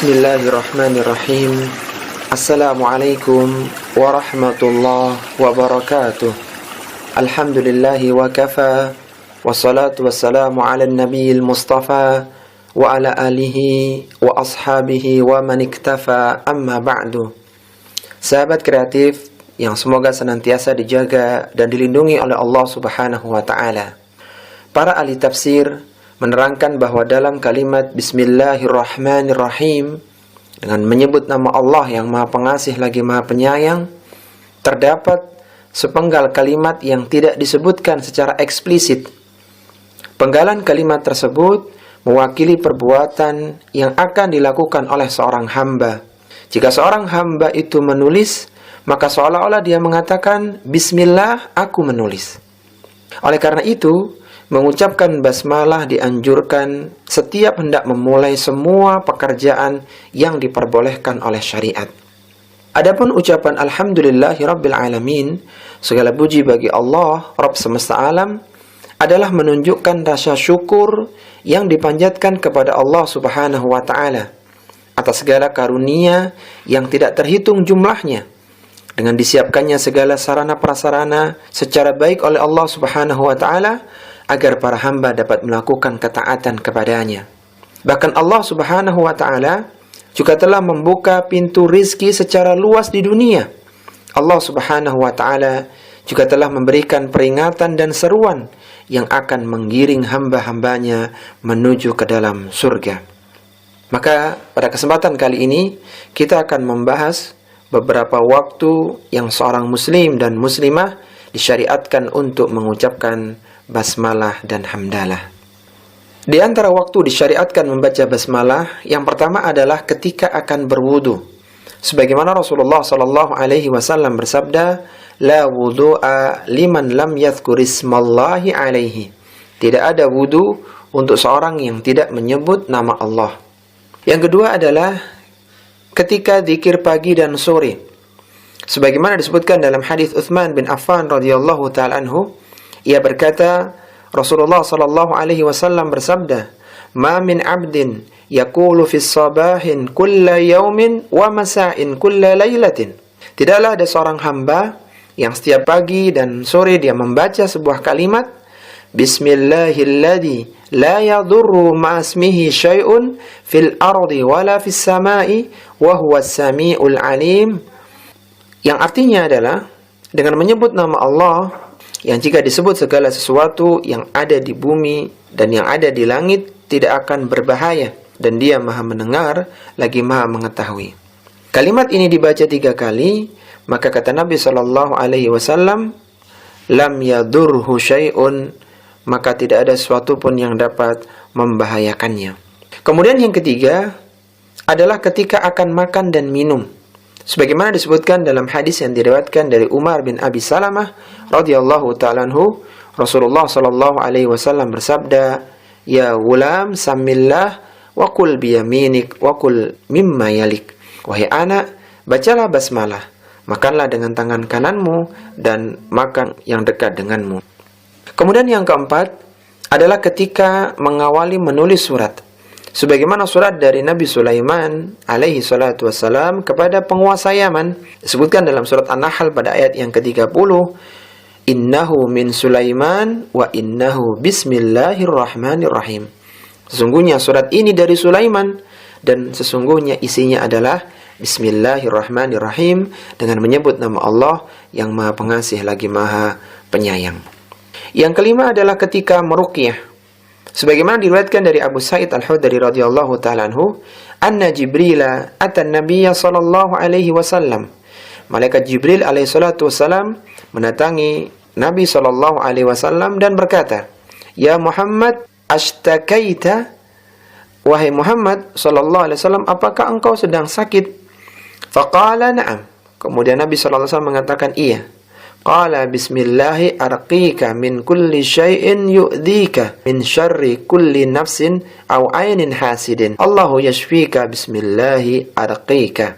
Bismillahirrahmanirrahim. Assalamualaikum warahmatullahi wabarakatuh. Alhamdulillahi wa kafa. Wassalatu wassalamu ala nabiyil mustafa wa ala alihi wa ashabihi wa man iktafa, amma ba'du. Sahabat kreatif yang semoga senantiasa dijaga dan dilindungi oleh Allah Subhanahu wa ta'ala. Para ahli tafsir menerangkan bahwa dalam kalimat Bismillahirrahmanirrahim, dengan menyebut nama Allah yang Maha Pengasih lagi Maha Penyayang, terdapat sepenggal kalimat yang tidak disebutkan secara eksplisit. Penggalan kalimat tersebut mewakili perbuatan yang akan dilakukan oleh seorang hamba. Jika seorang hamba itu menulis, maka seolah-olah dia mengatakan, Bismillah, aku menulis. Oleh karena itu, mengucapkan basmalah dianjurkan setiap hendak memulai semua pekerjaan yang diperbolehkan oleh syariat. Adapun ucapan Alhamdulillahirabbil alamin, segala puji bagi Allah, Rabb semesta alam, adalah menunjukkan rasa syukur yang dipanjatkan kepada Allah Subhanahu wa ta'ala atas segala karunia yang tidak terhitung jumlahnya, dengan disiapkannya segala sarana prasarana secara baik oleh Allah Subhanahu wa ta'ala agar para hamba dapat melakukan ketaatan kepadanya. Bahkan Allah Subhanahu wa ta'ala juga telah membuka pintu rizki secara luas di dunia. Allah Subhanahu wa ta'ala juga telah memberikan peringatan dan seruan yang akan menggiring hamba-hambanya menuju ke dalam surga. Maka pada kesempatan kali ini kita akan membahas beberapa waktu yang seorang muslim dan muslimah disyariatkan untuk mengucapkan basmalah dan hamdalah. Di antara waktu disyariatkan membaca basmalah, yang pertama adalah ketika akan berwudu. Sebagaimana Rasulullah sallallahu alaihi wasallam bersabda, la wudu'a liman lam yadhkur ismallahi alaihi. Tidak ada wudu untuk seorang yang tidak menyebut nama Allah. Yang kedua adalah ketika zikir pagi dan sore. Sebagaimana disebutkan dalam hadis Utsman bin Affan radhiyallahu ta'ala anhu, ia berkata, Rasulullah sallallahu alaihi wasallam bersabda, "Ma min 'abdin yaqulu fis sabahin kulla yaumin wa masa'in kulla lailatin." Tidaklah ada seorang hamba yang setiap pagi dan sore dia membaca sebuah kalimat, Bismillahilladzi la yadurru ma'asmihi syai'un fil ardi wala fis sama'i wa huwas sami'ul alim. Yang artinya adalah dengan menyebut nama Allah yang jika disebut segala sesuatu yang ada di bumi dan yang ada di langit tidak akan berbahaya, dan dia maha mendengar lagi maha mengetahui. Kalimat ini dibaca 3 kali, maka kata Nabi sallallahu alaihi wasallam, lam yadurhu syai'un, maka tidak ada sesuatu pun yang dapat membahayakannya. Kemudian yang ketiga adalah ketika akan makan dan minum. Sebagaimana disebutkan dalam hadis yang diriwayatkan dari Umar bin Abi Salamah radhiyallahu ta'ala anhu, Rasulullah sallallahu alaihi wasallam bersabda, "Ya gulam, samillah wa qul biyaminik wa qul mimma yalik." Wahai anak, bacalah basmalah, makanlah dengan tangan kananmu dan makan yang dekat denganmu. Kemudian yang keempat adalah ketika mengawali menulis surat. Sebagaimana surat dari Nabi Sulaiman alaihi salatu wassalam kepada penguasa Yaman, disebutkan dalam surat An-Nahl pada ayat yang ke-30, Innahu min Sulaiman wa innahu bismillahirrahmanirrahim. Sesungguhnya surat ini dari Sulaiman dan sesungguhnya isinya adalah Bismillahirrahmanirrahim, dengan menyebut nama Allah yang Maha Pengasih lagi Maha Penyayang. Yang kelima adalah ketika meruqyah. Sebagaimana diriwayatkan dari Abu Sa'id Al-Khudri radhiyallahu ta'ala anhu, anna Jibrila atan Nabiyya sallallahu alaihi wasallam. Malaikat Jibril alaihi salatu wasallam mendatangi Nabi sallallahu alaihi wasallam dan berkata, "Ya Muhammad, ashtakaita?" Wahai Muhammad sallallahu alaihi wasallam, apakah engkau sedang sakit? Faqala na'am. Kemudian Nabi sallallahu alaihi wasallam mengatakan, iya. Qala bismillahi arqika min kulli syai'in yu'dhika min syarri kulli nafsin aw ainin hasidin. Allahu yashfika bismillahi arqika.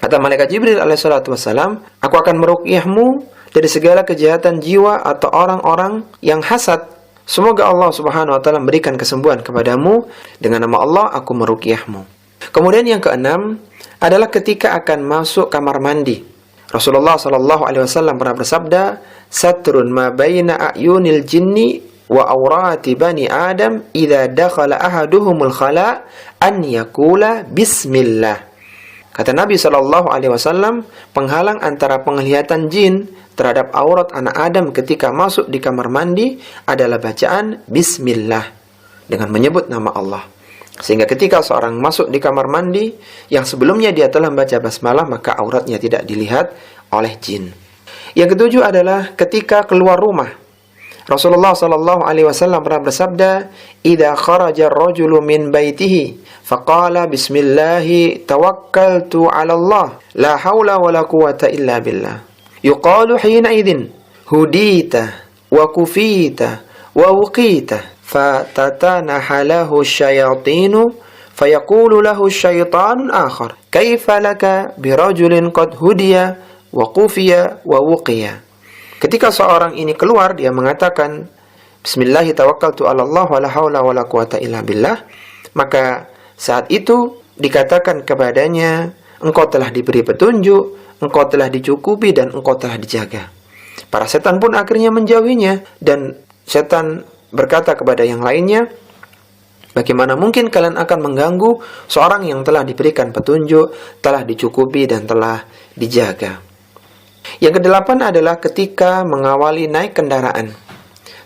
Kata malaikat Jibril alaihissalatu wassalam, aku akan meruqyahmu dari segala kejahatan jiwa atau orang-orang yang hasad. Semoga Allah subhanahu wa ta'ala memberikan kesembuhan kepadamu. Dengan nama Allah aku meruqyahmu. Kemudian yang keenam adalah ketika akan masuk kamar mandi. Rasulullah sallallahu alaihi wasallam pernah bersabda, "Satrun ma baina a'yunil jinni wa awrati bani Adam idza dakhala ahaduhumul khala an yaqula bismillah." Kata Nabi sallallahu alaihi wasallam, penghalang antara penglihatan jin terhadap aurat anak Adam ketika masuk di kamar mandi adalah bacaan bismillah dengan menyebut nama Allah. Sehingga ketika seorang masuk di kamar mandi yang sebelumnya dia telah membaca basmalah, maka auratnya tidak dilihat oleh jin. Yang ketujuh adalah ketika keluar rumah. Rasulullah sallallahu alaihi wasallam pernah bersabda, "Idza kharaja ar-rajulu min baitihi faqala bismillahi tawakkaltu 'ala Allah, la haula wa la quwwata illa billah. Yuqalu hina idzin hudita wa kufita wa wuqita." فَتَتَنَحَ لَهُ الشَّيَاطِينُ فَيَقُولُ لَهُ الشَّيْطَانُ آخَرُ كَيْفَ لَكَ بِرَجُلٍ قَدْ هُدِيَ وَقُفِيَ وَوُقِيَ. Ketika seorang ini keluar, dia mengatakan Bismillahi tawakkaltu 'ala Allah wa la haula wa la quwwata illa billah, maka saat itu dikatakan kepadanya, engkau telah diberi petunjuk, engkau telah dicukupi, dan engkau telah dijaga. Para setan pun akhirnya menjauhinya, dan setan berkata kepada yang lainnya, bagaimana mungkin kalian akan mengganggu seorang yang telah diberikan petunjuk, telah dicukupi, dan telah dijaga. Yang kedelapan adalah ketika mengawali naik kendaraan.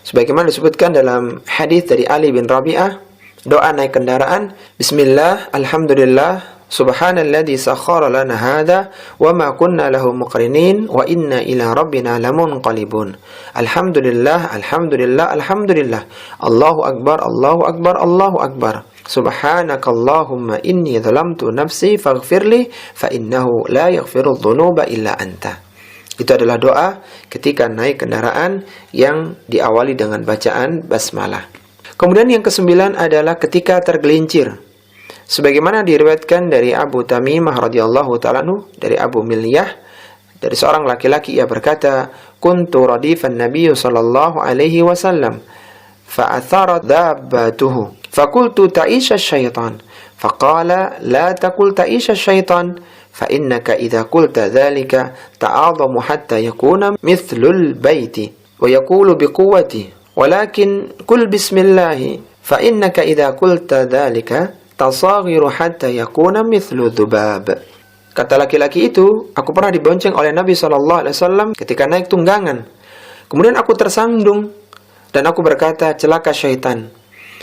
Sebagaimana disebutkan dalam hadis dari Ali bin Rabi'ah, doa naik kendaraan, Bismillah, Alhamdulillah, Subhanalladzi sakhkhara lana hadza wa ma kunna lahu muqrinin wa inna ila rabbina lamunqalibun. Alhamdulillah, alhamdulillah, alhamdulillah. Allahu akbar, Allahu akbar, Allahu akbar. Subhanakallahumma inni dzalamtu nafsi faghfirli fa innahu la yaghfiru dzunuba illa anta. Itu adalah doa ketika naik kendaraan yang diawali dengan bacaan basmalah. Kemudian yang kesembilan adalah ketika tergelincir. Sebagaimana diriwayatkan dari Abu Tamimah radhiyallahu ta'ala anhu, dari Abu Milyah, dari seorang laki-laki, ia berkata, "Kuntu radifan Nabiy sallallahu alaihi wasallam, fa'atharat dabbatuhu, faqultu ta'isha syaitan, faqala la taqul ta'isha syaitan, fa innaka idza qulta dzalika ta'adhamu hatta yakuna mithlul baiti, wa yaqulu biquwwati, walakin qul bismillah, fa innaka idza qulta dzalika tasaghiru hatta yakuna mithlu dzubab." Kata laki-laki itu, aku pernah dibonceng oleh Nabi SAW ketika naik tunggangan. Kemudian aku tersandung dan aku berkata, celaka syaitan.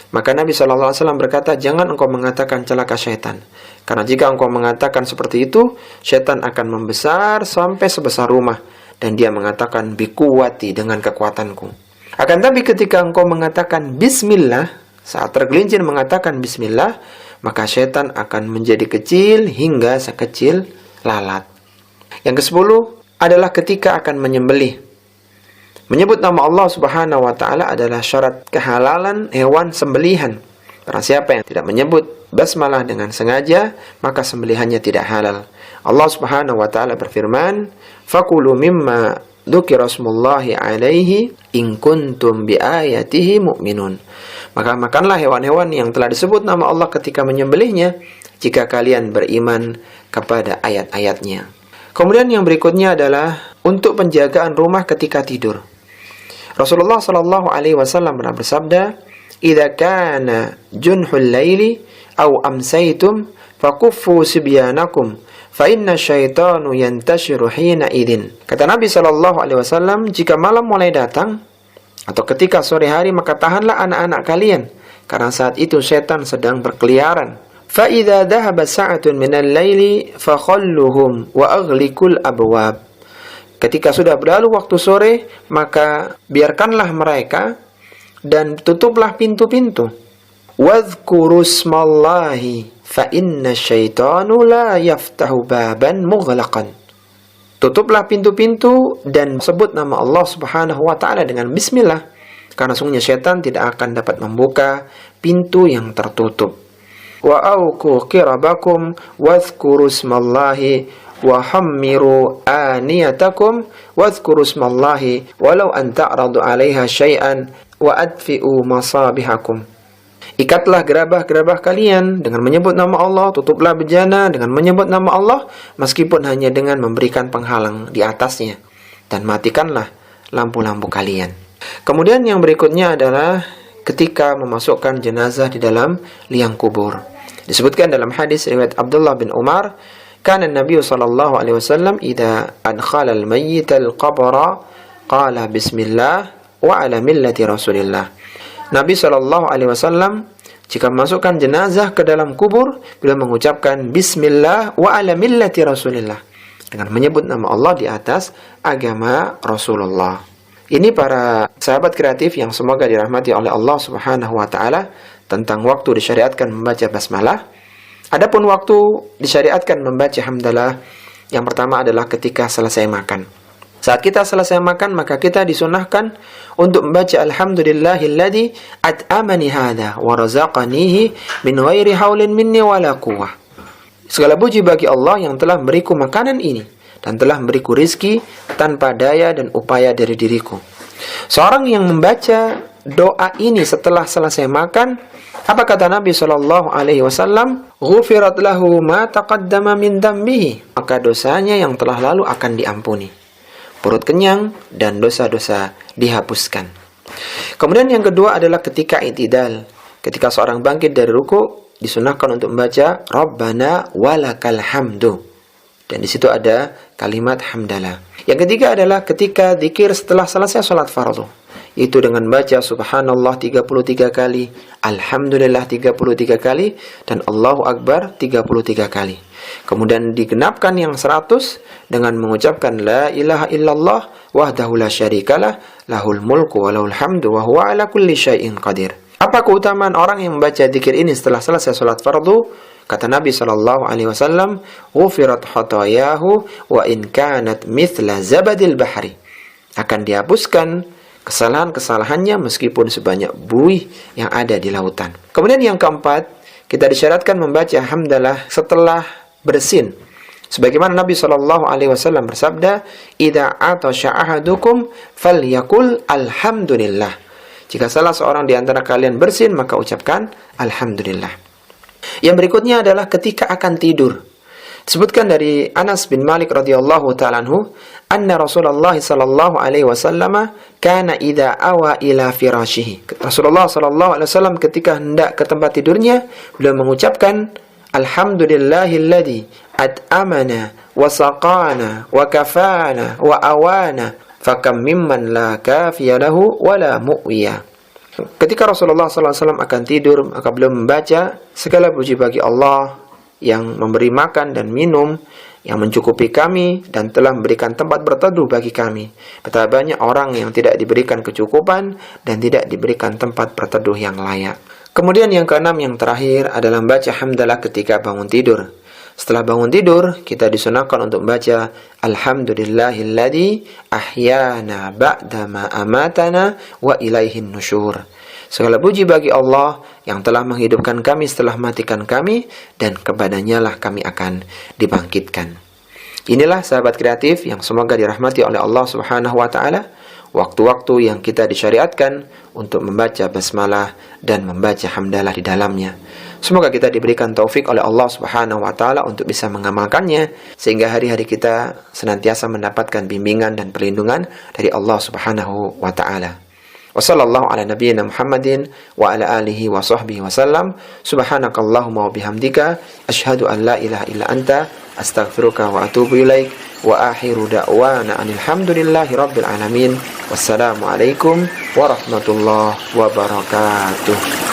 Maka Nabi SAW berkata, jangan engkau mengatakan celaka syaitan, karena jika engkau mengatakan seperti itu, syaitan akan membesar sampai sebesar rumah, dan dia mengatakan bikuwati, dengan kekuatanku. Akan tapi ketika engkau mengatakan bismillah, saat tergelincir mengatakan bismillah, maka syaitan akan menjadi kecil hingga sekecil lalat. Yang ke-10 adalah ketika akan menyembelih. Menyebut nama Allah Subhanahu wa taala adalah syarat kehalalan hewan sembelihan. Karena siapa yang tidak menyebut basmalah dengan sengaja, maka sembelihannya tidak halal. Allah Subhanahu wa taala berfirman, "Fakulu mimma dzukira smullahi alaihi in kuntum biayatihi mu'minun." Maka makanlah hewan-hewan yang telah disebut nama Allah ketika menyembelihnya, jika kalian beriman kepada ayat-ayatnya. Kemudian yang berikutnya adalah untuk penjagaan rumah ketika tidur. Rasulullah sallallahu alaihi wasallam pernah bersabda, "Idza kana junhul laili aw amsaytum fakuffu sibyanakum fa inna syaitanu yantashiru hina idzin." Kata Nabi sallallahu alaihi wasallam, jika malam mulai datang atau ketika sore hari, maka tahanlah anak-anak kalian, karena saat itu setan sedang berkeliaran. Fa idza dhahaba sa'atun minal laili fakhalluhum wa aghliqul abwab. Ketika sudah berlalu waktu sore, maka biarkanlah mereka dan tutuplah pintu-pintu. Wadhkuru smallahi fa inna syaitanu la yaftahu baban mughlaqan. Tutuplah pintu-pintu dan sebut nama Allah Subhanahu wa ta'ala dengan bismillah, karena sungguhnya syaitan tidak akan dapat membuka pintu yang tertutup. Wa auqu qirabakum wadhkuru smallahi wa hammiru aniyatakum wadhkuru smallahi walau an ta'radu 'alaiha syai'an wa adfi'u masabihakum. Ikatlah gerabah-gerabah kalian dengan menyebut nama Allah, tutuplah bejana dengan menyebut nama Allah, meskipun hanya dengan memberikan penghalang di atasnya, dan matikanlah lampu-lampu kalian. Kemudian yang berikutnya adalah ketika memasukkan jenazah di dalam liang kubur. Disebutkan dalam hadis riwayat Abdullah bin Umar, kana Nabi sallallahu alaihi wasallam idza adkhala al-mayyit al-qabra qala bismillah wa ala millati Rasulillah. Nabi sallallahu alaihi wasallam jika memasukkan jenazah ke dalam kubur, beliau mengucapkan bismillah wa ala millati Rasulillah, dengan menyebut nama Allah di atas agama Rasulullah. Ini para sahabat kreatif yang semoga dirahmati oleh Allah Subhanahu wa taala tentang waktu disyariatkan membaca basmalah. Adapun waktu disyariatkan membaca hamdalah, yang pertama adalah ketika selesai makan. Saat kita selesai makan, maka kita disunahkan untuk membaca alhamdulillahilladzi at'amani hadza wa razaqanihi min ghairi haulin minni wala quwwah. Segala puji bagi Allah yang telah memberiku makanan ini dan telah memberiku rizki tanpa daya dan upaya dari diriku. Seorang yang membaca doa ini setelah selesai makan, apa kata Nabi sallallahu alaihi wasallam? Ghufirat lahu ma taqaddama min dambihi. Maka dosanya yang telah lalu akan diampuni. Perut kenyang dan dosa-dosa dihapuskan. Kemudian yang kedua adalah ketika i'tidal. Ketika seorang bangkit dari ruku, disunahkan untuk membaca Rabbana walakal hamdu. Dan di situ ada kalimat hamdalah. Yang ketiga adalah ketika zikir setelah selesai sholat fardu, itu dengan baca subhanallah 33 kali, alhamdulillah 33 kali, dan Allahu Akbar 33 kali. Kemudian digenapkan yang 100 dengan mengucapkan la ilaha illallah wahdahu la syarikalah lahul mulku wa lahul hamdu wa huwa ala kulli syai'in qadir. Apa keutamaan orang yang membaca zikir ini setelah selesai salat fardu? Kata Nabi sallallahu alaihi wasallam, "Ghufirat khatayahu wa in kanat mithla zabadil bahri." Akan dihapuskan kesalahan-kesalahannya meskipun sebanyak buih yang ada di lautan. Kemudian yang keempat, kita disyaratkan membaca hamdalah setelah bersin. Sebagaimana Nabi sallallahu alaihi wasallam bersabda, "Idza atasha ahadukum falyakul alhamdulillah." Jika salah seorang di antara kalian bersin, maka ucapkan alhamdulillah. Yang berikutnya adalah ketika akan tidur. Disebutkan dari Anas bin Malik radhiyallahu ta'ala anhu, anna Rasulullah sallallahu alaihi wasallam kana idza awa ila firashihi. Rasulullah sallallahu alaihi wasallam ketika hendak ke tempat tidurnya, beliau mengucapkan alhamdulillahilladzi at'amana wa saqana wa kafana wa awana fakam mimman la kafiya lahu wa la mu'wiya. Ketika Rasulullah SAW akan tidur, maka beliau membaca segala puji bagi Allah yang memberi makan dan minum, yang mencukupi kami dan telah memberikan tempat berteduh bagi kami. Betapa banyak orang yang tidak diberikan kecukupan dan tidak diberikan tempat berteduh yang layak. Kemudian yang keenam, yang terakhir adalah membaca hamdalah ketika bangun tidur. Setelah bangun tidur, kita disunahkan untuk membaca alhamdulillahilladzi ahyana ba'dama amatana wa ilaihin nusyur. Segala puji bagi Allah yang telah menghidupkan kami setelah matikan kami, dan kepadanya lah kami akan dibangkitkan. Inilah sahabat kreatif yang semoga dirahmati oleh Allah Subhanahu wa taala, waktu-waktu yang kita disyariatkan untuk membaca basmalah dan membaca hamdalah di dalamnya. Semoga kita diberikan taufik oleh Allah Subhanahu wa taala untuk bisa mengamalkannya, sehingga hari-hari kita senantiasa mendapatkan bimbingan dan perlindungan dari Allah Subhanahu wa taala. Wassallallahu ala nabiyyina Muhammadin wa ala alihi wa sahbihi wasallam. Subhanakallahumma wa bihamdika asyhadu an la ilaha illa anta astaghfiruka wa atubu ilaik. Wa akhiru da'wana anil hamdulillahi rabbil alamin. Wassalamu alaikum warahmatullahi wabarakatuh.